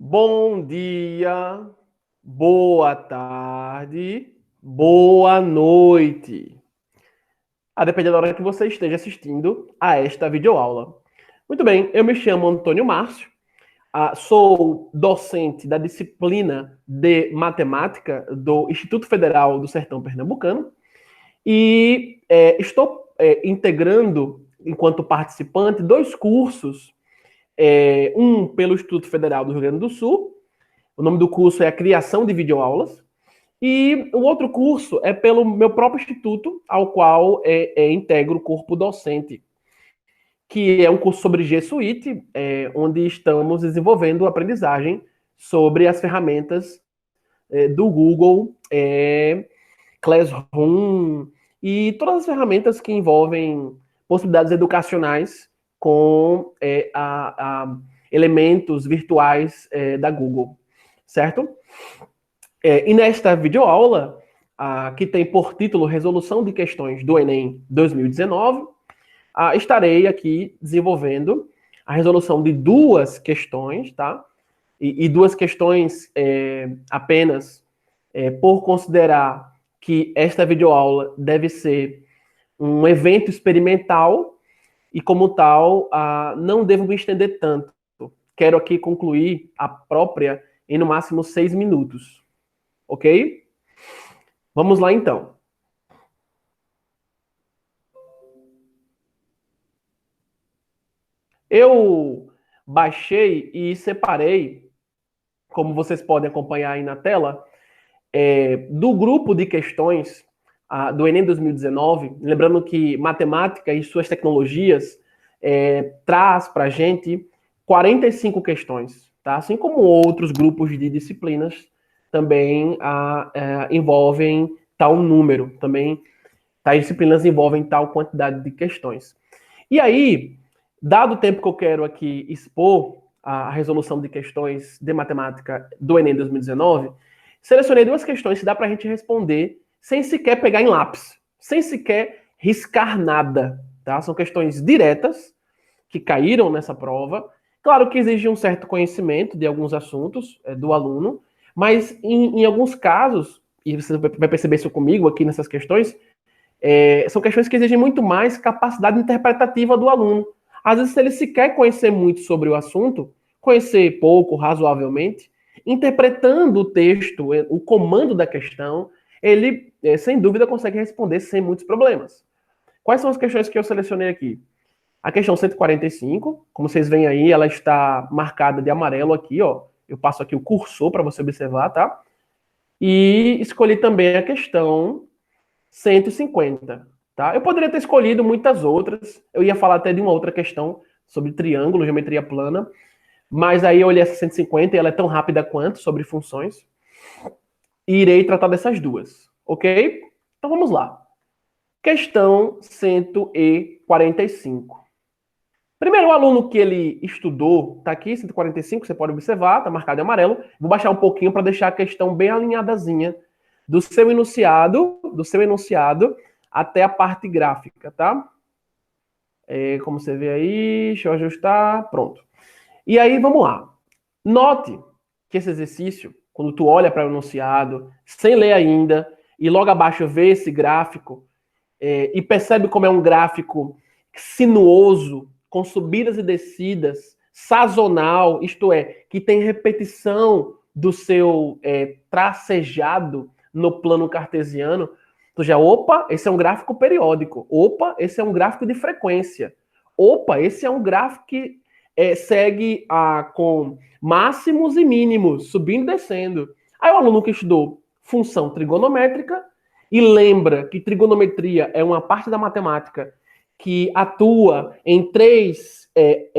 Bom dia, boa tarde, boa noite. A depender da hora que você esteja assistindo a esta videoaula. Muito bem, eu me chamo Antônio Márcio, sou docente da disciplina de matemática do Instituto Federal do Sertão Pernambucano e estou integrando, enquanto participante, dois cursos, um pelo Instituto Federal do Rio Grande do Sul. O nome do curso é a Criação de Videoaulas. E o outro curso é pelo meu próprio instituto, ao qual integro o corpo docente, que é um curso sobre G Suite, onde estamos desenvolvendo aprendizagem sobre as ferramentas do Google, Classroom e todas as ferramentas que envolvem possibilidades educacionais com elementos virtuais da Google, certo? E nesta videoaula, que tem por título Resolução de Questões do Enem 2019, estarei aqui desenvolvendo a resolução de duas questões, tá? E duas questões apenas por considerar que esta videoaula deve ser um evento experimental e, como tal, não devo me estender tanto. Quero aqui concluir a própria em no máximo 6 minutos. Ok? Vamos lá, então. Eu baixei e separei, como vocês podem acompanhar aí na tela, do grupo de questões do Enem 2019, lembrando que matemática e suas tecnologias traz para a gente 45 questões, tá? Assim como outros grupos de disciplinas também envolvem tal número, também tais disciplinas envolvem tal quantidade de questões. E aí, dado o tempo que eu quero aqui expor a resolução de questões de matemática do Enem 2019, selecionei duas questões que dá para a gente responder sem sequer pegar em lápis, sem sequer riscar nada, tá? São questões diretas que caíram nessa prova. Claro que exige um certo conhecimento de alguns assuntos do aluno, mas em alguns casos, e você vai perceber isso comigo aqui nessas questões, são questões que exigem muito mais capacidade interpretativa do aluno. Às vezes, se ele sequer conhecer muito sobre o assunto, conhecer pouco, razoavelmente, interpretando o texto, o comando da questão, ele, sem dúvida, consegue responder sem muitos problemas. Quais são as questões que eu selecionei aqui? A questão 145, como vocês veem aí, ela está marcada de amarelo aqui, ó. Eu passo aqui o cursor para você observar, tá? E escolhi também a questão 150, tá? Eu poderia ter escolhido muitas outras. Eu ia falar até de uma outra questão sobre triângulo, geometria plana, mas aí eu olhei essa 150 e ela é tão rápida quanto sobre funções. E irei tratar dessas duas, ok? Então vamos lá. Questão 145. Primeiro, o aluno que ele estudou, tá aqui, 145, você pode observar, tá marcado em amarelo. Vou baixar um pouquinho para deixar a questão bem alinhadazinha do seu enunciado até a parte gráfica, tá? Como você vê aí, deixa eu ajustar, pronto. E aí, vamos lá. Note que esse exercício, quando tu olha para o enunciado, sem ler ainda, e logo abaixo vê esse gráfico, e percebe como é um gráfico sinuoso, com subidas e descidas, sazonal, isto é, que tem repetição do seu tracejado no plano cartesiano, tu já, opa, esse é um gráfico periódico. Opa, esse é um gráfico de frequência. Opa, esse é um gráfico que segue com máximos e mínimos, subindo e descendo. Aí o aluno que estudou função trigonométrica e lembra que trigonometria é uma parte da matemática que atua em três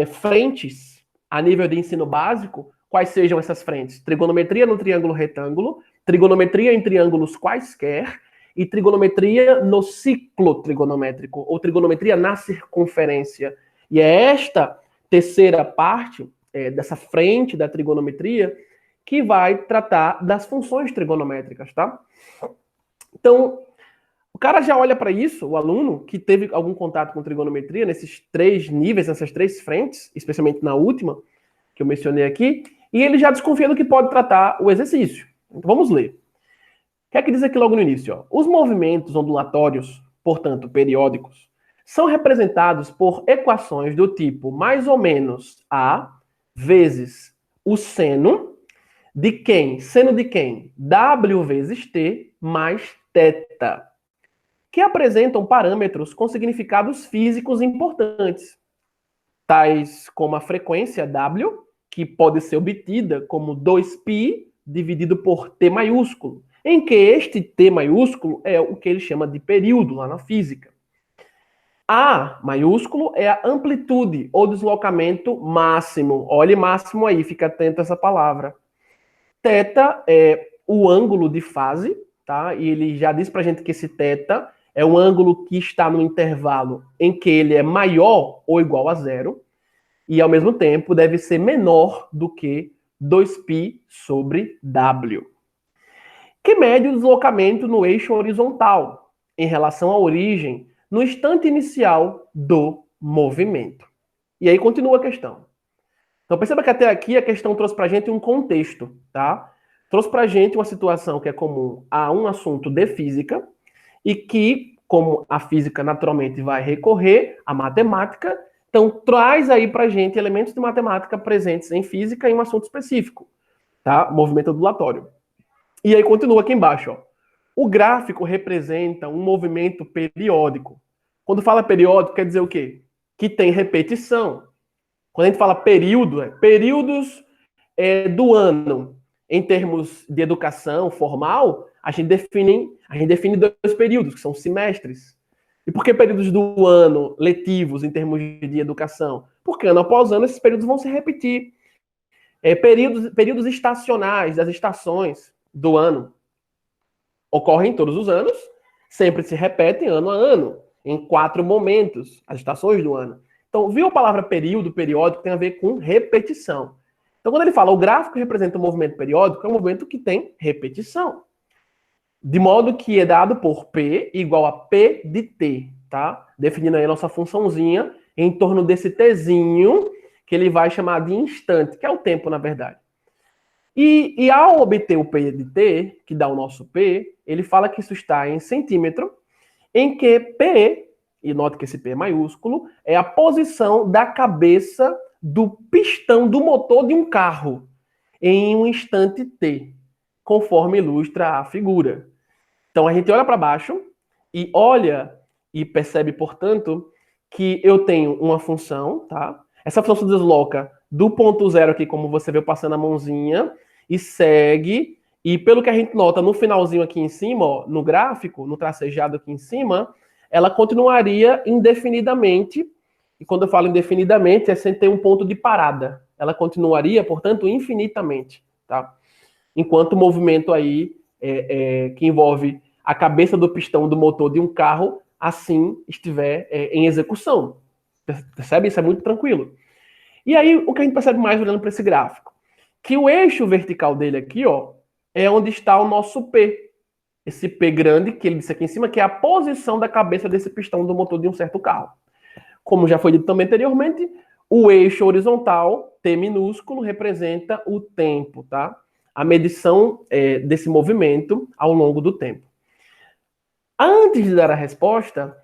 frentes a nível de ensino básico. Quais sejam essas frentes? Trigonometria no triângulo retângulo, trigonometria em triângulos quaisquer e trigonometria no ciclo trigonométrico, ou trigonometria na circunferência. E é esta terceira parte dessa frente da trigonometria que vai tratar das funções trigonométricas, tá? Então, o cara já olha para isso, o aluno que teve algum contato com trigonometria nesses três níveis, nessas três frentes, especialmente na última que eu mencionei aqui, E ele já desconfia do que pode tratar o exercício. Então vamos ler. O que é que diz aqui logo no início? Ó? Os movimentos ondulatórios, portanto periódicos, são representados por equações do tipo mais ou menos A vezes o seno de quem? Seno de quem? W vezes T mais θ, que apresentam parâmetros com significados físicos importantes, tais como a frequência W, que pode ser obtida como 2π dividido por T maiúsculo, em que este T maiúsculo é o que ele chama de período lá na física. A maiúsculo é a amplitude ou deslocamento máximo. Olhe máximo aí, fica atento a essa palavra. Θ é o ângulo de fase, tá? E ele já diz pra gente que esse θ é um ângulo que está no intervalo em que ele é maior ou igual a zero, e ao mesmo tempo deve ser menor do que 2π sobre W. Que mede o deslocamento no eixo horizontal em relação à origem no instante inicial do movimento. E aí continua a questão. Então perceba que até aqui a questão trouxe para a gente um contexto, tá? Trouxe para a gente uma situação que é comum a um assunto de física e que, como a física naturalmente vai recorrer à matemática, então traz aí para a gente elementos de matemática presentes em física em um assunto específico, tá? Movimento ondulatório. E aí continua aqui embaixo, ó. O gráfico representa um movimento periódico. Quando fala periódico, quer dizer o quê? Que tem repetição. Quando a gente fala período, períodos do ano, em termos de educação formal, a gente define dois períodos, que são semestres. E por que períodos do ano letivos, em termos de educação? Porque ano após ano esses períodos vão se repetir. Períodos estacionais, das estações do ano, ocorrem todos os anos, sempre se repetem ano a ano, em 4 momentos, as estações do ano. Então, viu a palavra período, periódico, tem a ver com repetição. Então, quando ele fala o gráfico representa um movimento periódico, é um movimento que tem repetição. De modo que é dado por P igual a P de T, tá? Definindo aí a nossa funçãozinha em torno desse Tzinho, que ele vai chamar de instante, que é o tempo, na verdade. E ao obter o P de T, que dá o nosso P, ele fala que isso está em centímetro, em que P, e note que esse P é maiúsculo, é a posição da cabeça do pistão do motor de um carro em um instante T, conforme ilustra a figura. Então a gente olha para baixo e olha e percebe, portanto, que eu tenho uma função, tá? Essa função se desloca do ponto zero aqui, como você vê passando a mãozinha, e segue. E pelo que a gente nota no finalzinho aqui em cima, ó, no gráfico, no tracejado aqui em cima, ela continuaria indefinidamente. E quando eu falo indefinidamente, é sem ter um ponto de parada. Ela continuaria, portanto, infinitamente, tá? Enquanto o movimento aí que envolve a cabeça do pistão do motor de um carro, assim estiver em execução. Percebe? Isso é muito tranquilo. E aí, o que a gente percebe mais olhando para esse gráfico? Que o eixo vertical dele aqui, ó, é onde está o nosso P. Esse P grande, que ele disse aqui em cima, que é a posição da cabeça desse pistão do motor de um certo carro. Como já foi dito também anteriormente, o eixo horizontal, T minúsculo, representa o tempo, tá? A medição desse movimento ao longo do tempo. Antes de dar a resposta,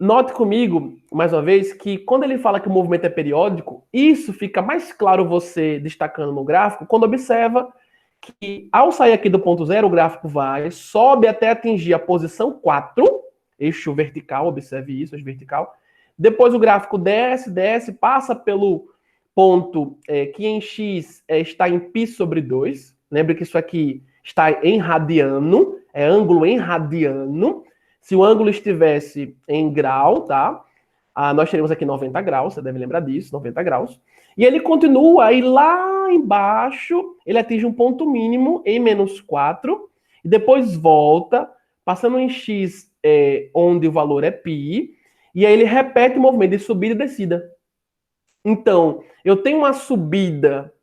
note comigo, mais uma vez, que quando ele fala que o movimento é periódico, isso fica mais claro você destacando no gráfico, quando observa que ao sair aqui do ponto zero, o gráfico sobe até atingir a posição 4, eixo vertical, observe isso, eixo vertical. Depois o gráfico desce, passa pelo ponto que em x está em π sobre 2. Lembre que isso aqui está em radiano, é ângulo em radiano. Se o ângulo estivesse em grau, tá? Nós teríamos aqui 90 graus, você deve lembrar disso, 90 graus. E ele continua aí lá embaixo, ele atinge um ponto mínimo em menos 4, e depois volta, passando em x, onde o valor é π, e aí ele repete o movimento de subida e descida. Então, eu tenho uma subida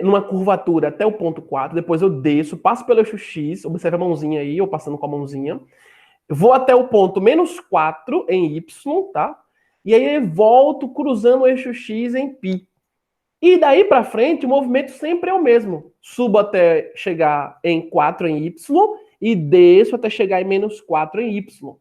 numa curvatura até o ponto 4, depois eu desço, passo pelo eixo x, observe a mãozinha aí, eu passando com a mãozinha, vou até o ponto menos 4 em y, tá? E aí eu volto cruzando o eixo x em π. E daí para frente, o movimento sempre é o mesmo. Subo até chegar em 4 em Y e desço até chegar em menos 4 em Y.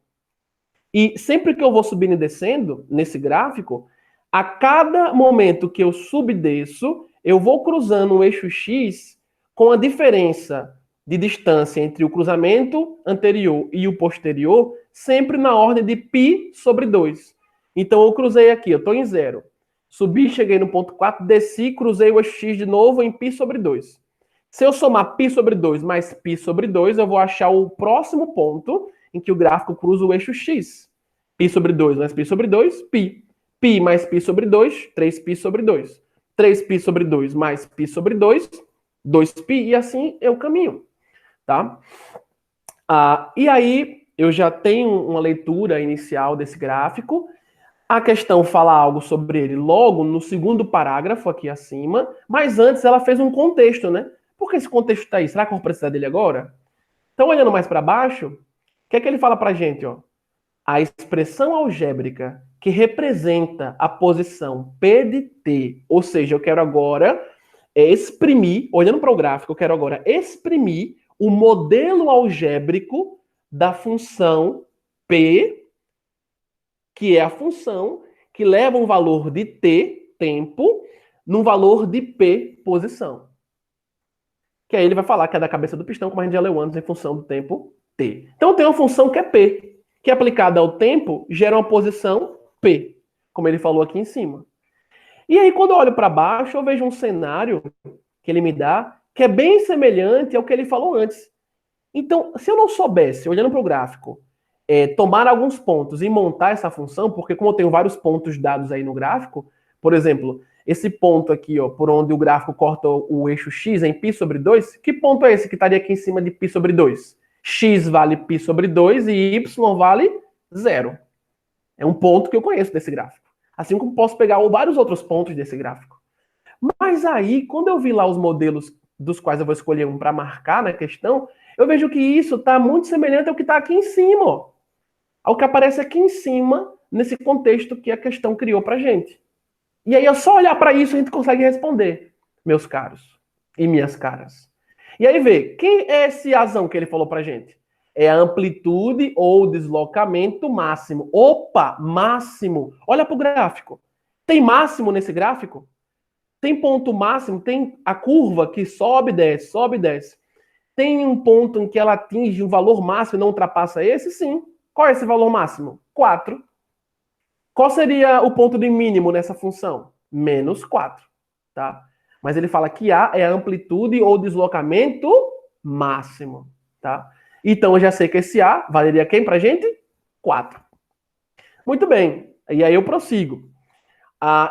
E sempre que eu vou subindo e descendo, nesse gráfico, a cada momento que eu subo e desço, eu vou cruzando o eixo X com a diferença de distância entre o cruzamento anterior e o posterior, sempre na ordem de π sobre 2. Então eu cruzei aqui, eu estou em 0. Subi, cheguei no ponto 4, desci, cruzei o eixo X de novo em π sobre 2. Se eu somar π sobre 2 mais π sobre 2, eu vou achar o próximo ponto em que o gráfico cruza o eixo X. π sobre 2 mais π sobre 2, π. π mais π sobre 2, 3π sobre 2. 3π sobre 2 mais π sobre 2, 2π, e assim eu caminho. Tá? E aí eu já tenho uma leitura inicial desse gráfico. A questão fala algo sobre ele logo no segundo parágrafo aqui acima, mas antes ela fez um contexto, né? Por que esse contexto está aí? Será que eu vou precisar dele agora? Então, olhando mais para baixo, o que é que ele fala para a gente? Ó? A expressão algébrica que representa a posição P de T, ou seja, eu quero agora exprimir, olhando para o gráfico, eu quero agora exprimir o modelo algébrico da função P, que é a função que leva um valor de T, tempo, num valor de P, posição. Que aí ele vai falar que é da cabeça do pistão, como a gente já leu antes, em função do tempo T. Então tem uma função que é P, que aplicada ao tempo gera uma posição P, como ele falou aqui em cima. E aí quando eu olho para baixo, eu vejo um cenário que ele me dá, que é bem semelhante ao que ele falou antes. Então, se eu não soubesse, olhando para o gráfico, tomar alguns pontos e montar essa função, porque como eu tenho vários pontos dados aí no gráfico, por exemplo, esse ponto aqui, ó, por onde o gráfico corta o eixo X em π sobre 2, que ponto é esse que estaria aqui em cima de π sobre 2? X vale π sobre 2 e Y vale 0. É um ponto que eu conheço desse gráfico. Assim como posso pegar vários outros pontos desse gráfico. Mas aí, quando eu vi lá os modelos dos quais eu vou escolher um para marcar na questão, eu vejo que isso está muito semelhante ao que está aqui em cima, ó. Ao que aparece aqui em cima, nesse contexto que a questão criou para a gente. E aí é só olhar para isso e a gente consegue responder, meus caros e minhas caras. E aí vê, quem é esse azão que ele falou para a gente? É a amplitude ou deslocamento máximo. Opa, máximo. Olha para o gráfico. Tem máximo nesse gráfico? Tem ponto máximo? Tem a curva que sobe e desce, sobe e desce. Tem um ponto em que ela atinge um valor máximo e não ultrapassa esse? Sim. Qual é esse valor máximo? 4. Qual seria o ponto de mínimo nessa função? Menos 4. Tá? Mas ele fala que A é a amplitude ou deslocamento máximo. Tá? Então eu já sei que esse A valeria quem pra gente? 4. Muito bem. E aí eu prossigo.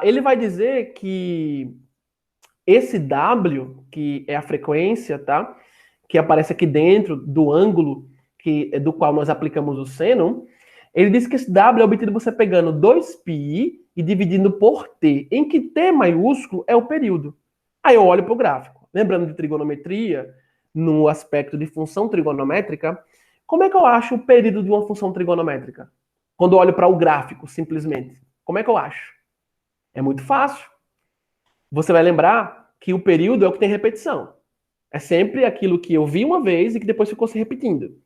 Ele vai dizer que esse W, que é a frequência, tá? Que aparece aqui dentro do ângulo do qual nós aplicamos o seno, ele diz que esse W é obtido você pegando 2π e dividindo por t, em que t maiúsculo é o período. Aí eu olho para o gráfico. Lembrando de trigonometria, no aspecto de função trigonométrica, como é que eu acho o período de uma função trigonométrica? Quando eu olho para o gráfico, simplesmente. Como é que eu acho? É muito fácil. Você vai lembrar que o período é o que tem repetição. É sempre aquilo que eu vi uma vez e que depois ficou se repetindo.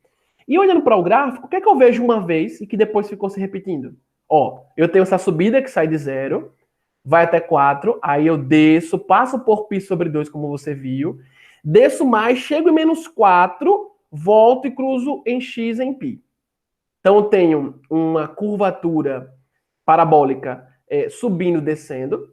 E olhando para o gráfico, o que é que eu vejo uma vez e que depois ficou se repetindo? Ó, eu tenho essa subida que sai de 0, vai até 4, aí eu desço, passo por π sobre 2, como você viu, desço mais, chego em menos 4, volto e cruzo em x em π. Então eu tenho uma curvatura parabólica subindo, descendo.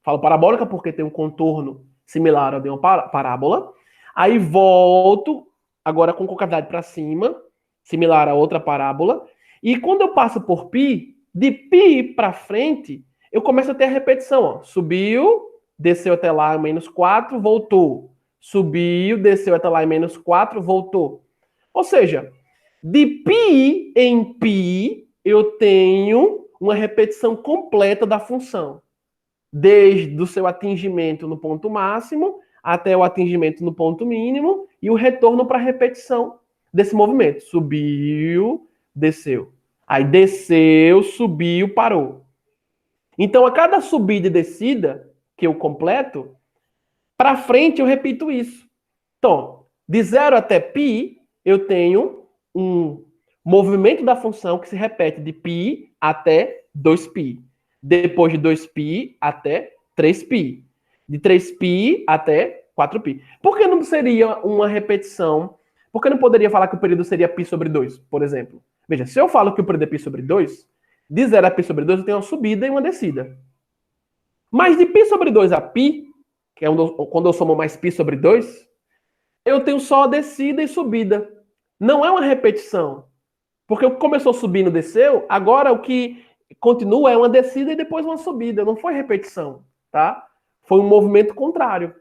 Falo parabólica porque tem um contorno similar ao de uma parábola. Aí volto, agora com concavidade para cima, similar a outra parábola. E quando eu passo por π, de π para frente, eu começo a ter a repetição. Ó. Subiu, desceu até lá em menos 4, voltou. Subiu, desceu até lá em menos 4, voltou. Ou seja, de π em π, eu tenho uma repetição completa da função. Desde o seu atingimento no ponto máximo até o atingimento no ponto mínimo e o retorno para a repetição desse movimento. Subiu, desceu. Aí desceu, subiu, parou. Então, a cada subida e descida, que eu completo, para frente eu repito isso. Então, de 0 até π, eu tenho um movimento da função que se repete de π até 2π. Depois de 2π até 3π. De 3π até 4π. Por que não seria uma repetição? Por que não poderia falar que o período seria π sobre 2, por exemplo? Veja, se eu falo que o período é π sobre 2, de 0 a π sobre 2 eu tenho uma subida e uma descida. Mas de π sobre 2 a π, que é quando eu somo mais π sobre 2, eu tenho só descida e subida. Não é uma repetição. Porque o que começou subindo, desceu, agora o que continua é uma descida e depois uma subida. Não foi repetição, tá? Foi um movimento contrário.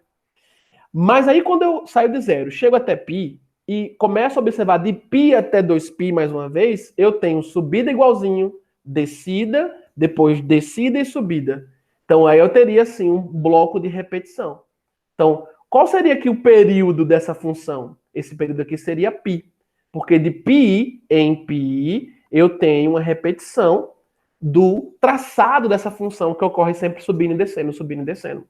Mas aí quando eu saio de 0, chego até π e começo a observar de π até 2π mais uma vez, eu tenho subida igualzinho, descida, depois descida e subida. Então aí eu teria sim um bloco de repetição. Então, qual seria aqui o período dessa função? Esse período aqui seria π. Porque de π em π eu tenho uma repetição do traçado dessa função que ocorre sempre subindo e descendo, subindo e descendo.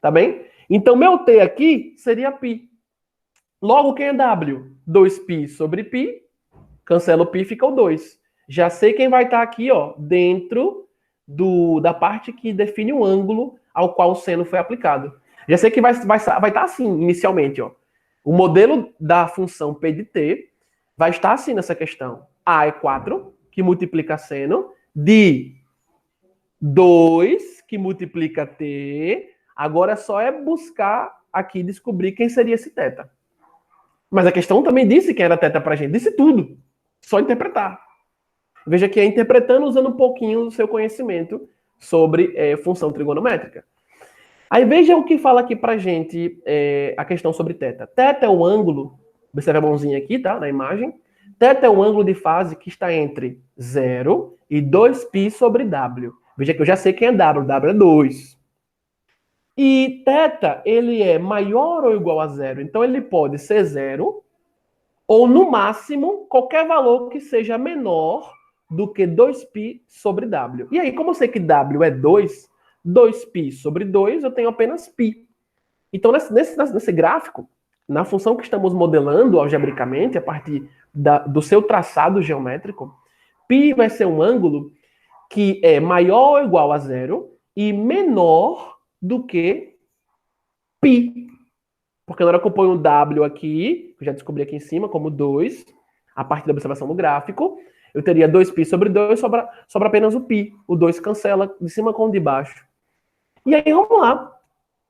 Tá bem? Então, meu t aqui seria π. Logo, quem é w? 2π sobre π. Cancela o π, fica o 2. Já sei quem vai estar aqui, ó, dentro da parte que define o ângulo ao qual o seno foi aplicado. Já sei que vai estar assim, inicialmente, ó. O modelo da função p de t vai estar assim nessa questão. A é 4, que multiplica seno, de 2, que multiplica t. Agora só é buscar aqui, descobrir quem seria esse θ. Mas a questão também disse quem era θ pra gente. Disse tudo. Só interpretar. Veja que é interpretando, usando um pouquinho do seu conhecimento sobre função trigonométrica. Aí veja o que fala aqui pra gente a questão sobre θ. θ é o ângulo, observe a mãozinha aqui, tá? Na imagem. θ é o ângulo de fase que está entre 0 e 2π sobre w. Veja que eu já sei quem é w. W é 2. E θ, ele é maior ou igual a 0. Então ele pode ser 0 ou, no máximo, qualquer valor que seja menor do que 2π sobre w. E aí, como eu sei que w é 2, 2π sobre 2, eu tenho apenas π. Então, nesse gráfico, na função que estamos modelando algebricamente, a partir do seu traçado geométrico, π vai ser um ângulo que é maior ou igual a 0 e menor do que π. Porque na hora que eu ponho o w aqui, que eu já descobri aqui em cima, como 2, a partir da observação do gráfico, eu teria 2π sobre 2, sobra apenas o π. O 2 cancela de cima com o de baixo. E aí, vamos lá.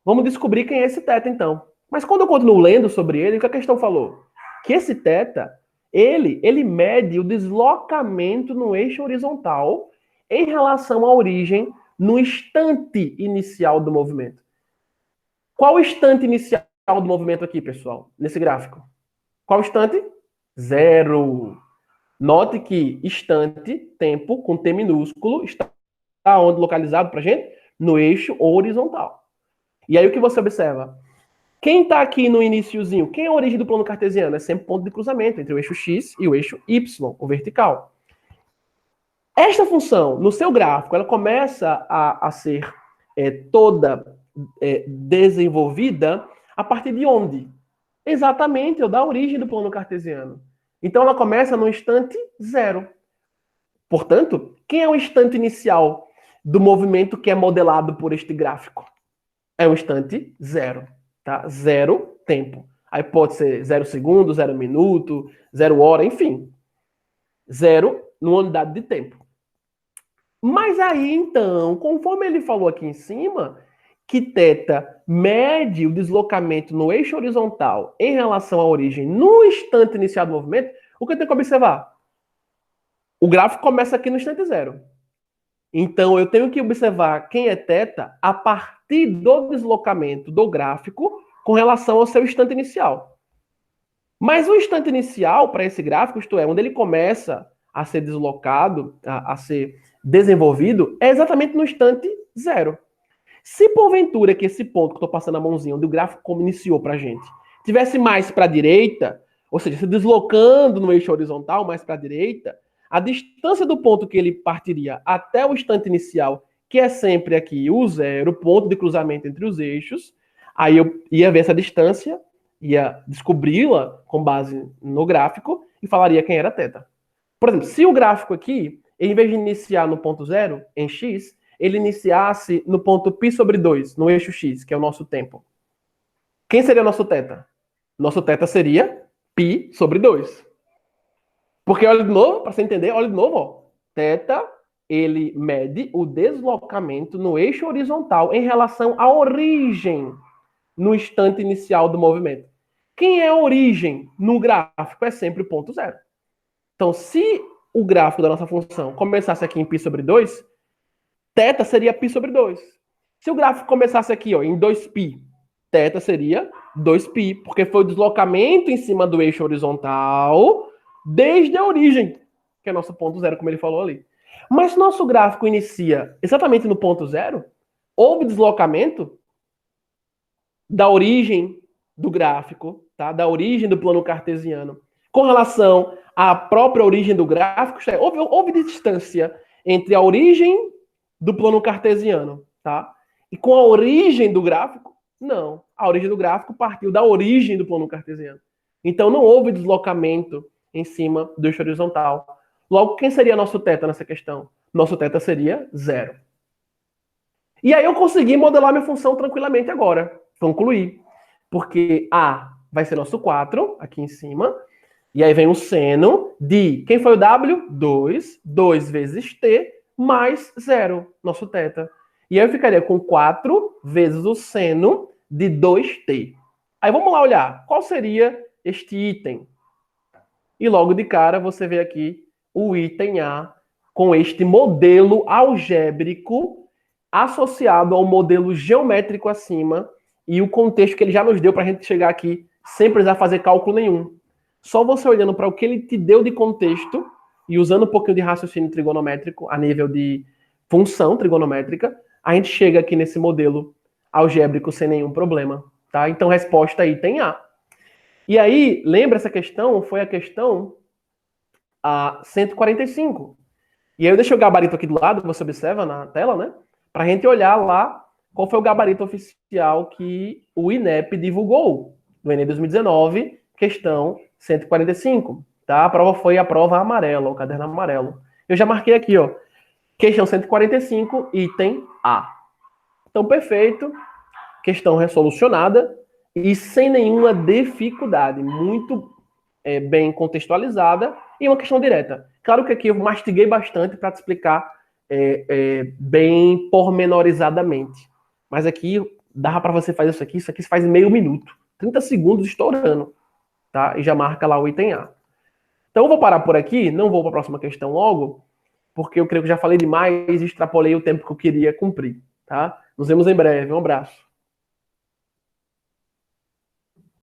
Vamos descobrir quem é esse θ, então. Mas quando eu continuo lendo sobre ele, o que a questão falou? Que esse θ, ele mede o deslocamento no eixo horizontal em relação à origem no instante inicial do movimento. Qual o instante inicial do movimento aqui, pessoal? Nesse gráfico. Qual o instante? 0. Note que instante, tempo, com T minúsculo, está onde localizado pra gente? No eixo horizontal. E aí o que você observa? Quem está aqui no iniciozinho? Quem é a origem do plano cartesiano? É sempre ponto de cruzamento entre o eixo x e o eixo y, o vertical. Esta função, no seu gráfico, ela começa a ser toda desenvolvida a partir de onde? Exatamente, da origem do plano cartesiano. Então ela começa no instante 0. Portanto, quem é o instante inicial do movimento que é modelado por este gráfico? É o instante 0. Tá? 0 tempo. Aí pode ser 0 segundo, 0 minuto, 0 hora, enfim. 0 numa unidade de tempo. Mas aí, então, conforme ele falou aqui em cima, que θ mede o deslocamento no eixo horizontal em relação à origem no instante inicial do movimento, o que eu tenho que observar? O gráfico começa aqui no instante 0. Então, eu tenho que observar quem é θ a partir do deslocamento do gráfico com relação ao seu instante inicial. Mas o instante inicial para esse gráfico, isto é, onde ele começa a ser deslocado, a ser desenvolvido, é exatamente no instante 0. Se porventura que esse ponto que eu estou passando a mãozinha, onde o gráfico como iniciou para a gente, tivesse mais para a direita, ou seja, se deslocando no eixo horizontal mais para a direita, a distância do ponto que ele partiria até o instante inicial, que é sempre aqui o zero, ponto de cruzamento entre os eixos. Aí eu ia ver essa distância, ia descobri-la com base no gráfico e falaria quem era θ. Por exemplo, se o gráfico aqui, em vez de iniciar no ponto zero, em x, ele iniciasse no ponto π/2, no eixo x, que é o nosso tempo. Quem seria nosso θ? Nosso θ seria π/2. Porque olha de novo, para você entender, olha de novo, ó. Θ, ele mede o deslocamento no eixo horizontal em relação à origem no instante inicial do movimento. Quem é a origem no gráfico? É sempre o ponto zero. Então, se o gráfico da nossa função começasse aqui em π/2, θ seria π/2. Se o gráfico começasse aqui ó, em 2π, θ seria 2π, porque foi o deslocamento em cima do eixo horizontal desde a origem, que é nosso ponto zero, como ele falou ali. Mas se nosso gráfico inicia exatamente no ponto zero, houve deslocamento da origem do gráfico, tá? Da origem do plano cartesiano, com relação à própria origem do gráfico, houve distância entre a origem do plano cartesiano, tá? E com a origem do gráfico, não. A origem do gráfico partiu da origem do plano cartesiano. Então não houve deslocamento em cima do eixo horizontal. Logo, quem seria nosso θ nessa questão? Nosso θ seria zero. E aí eu consegui modelar minha função tranquilamente agora. Concluir. Porque A vai ser nosso 4, aqui em cima. E aí vem o seno de... Quem foi o W? 2. 2 vezes T mais 0, nosso θ. E aí eu ficaria com 4 vezes o seno de 2T. Aí vamos lá olhar. Qual seria este item? E logo de cara você vê aqui o item A com este modelo algébrico associado ao modelo geométrico acima e o contexto que ele já nos deu para a gente chegar aqui sem precisar fazer cálculo nenhum. Só você olhando para o que ele te deu de contexto e usando um pouquinho de raciocínio trigonométrico a nível de função trigonométrica, a gente chega aqui nesse modelo algébrico sem nenhum problema. Tá? Então, resposta item A. E aí, lembra essa questão? Foi a questão 145. E aí eu deixei o gabarito aqui do lado, você observa na tela, né? Para a gente olhar lá qual foi o gabarito oficial que o INEP divulgou no Enem 2019, questão 145. Tá? A prova foi a prova amarela, o caderno amarelo. Eu já marquei aqui, ó. Questão 145, item A. Então, perfeito. Questão resolucionada e sem nenhuma dificuldade. Muito bem contextualizada e uma questão direta. Claro que aqui eu mastiguei bastante para te explicar bem pormenorizadamente. Mas aqui dava para você fazer isso aqui se faz meio minuto. 30 segundos estourando. Tá? E já marca lá o item A. Então eu vou parar por aqui, não vou para a próxima questão logo, porque eu creio que já falei demais e extrapolei o tempo que eu queria cumprir. Tá? Nos vemos em breve. Um abraço.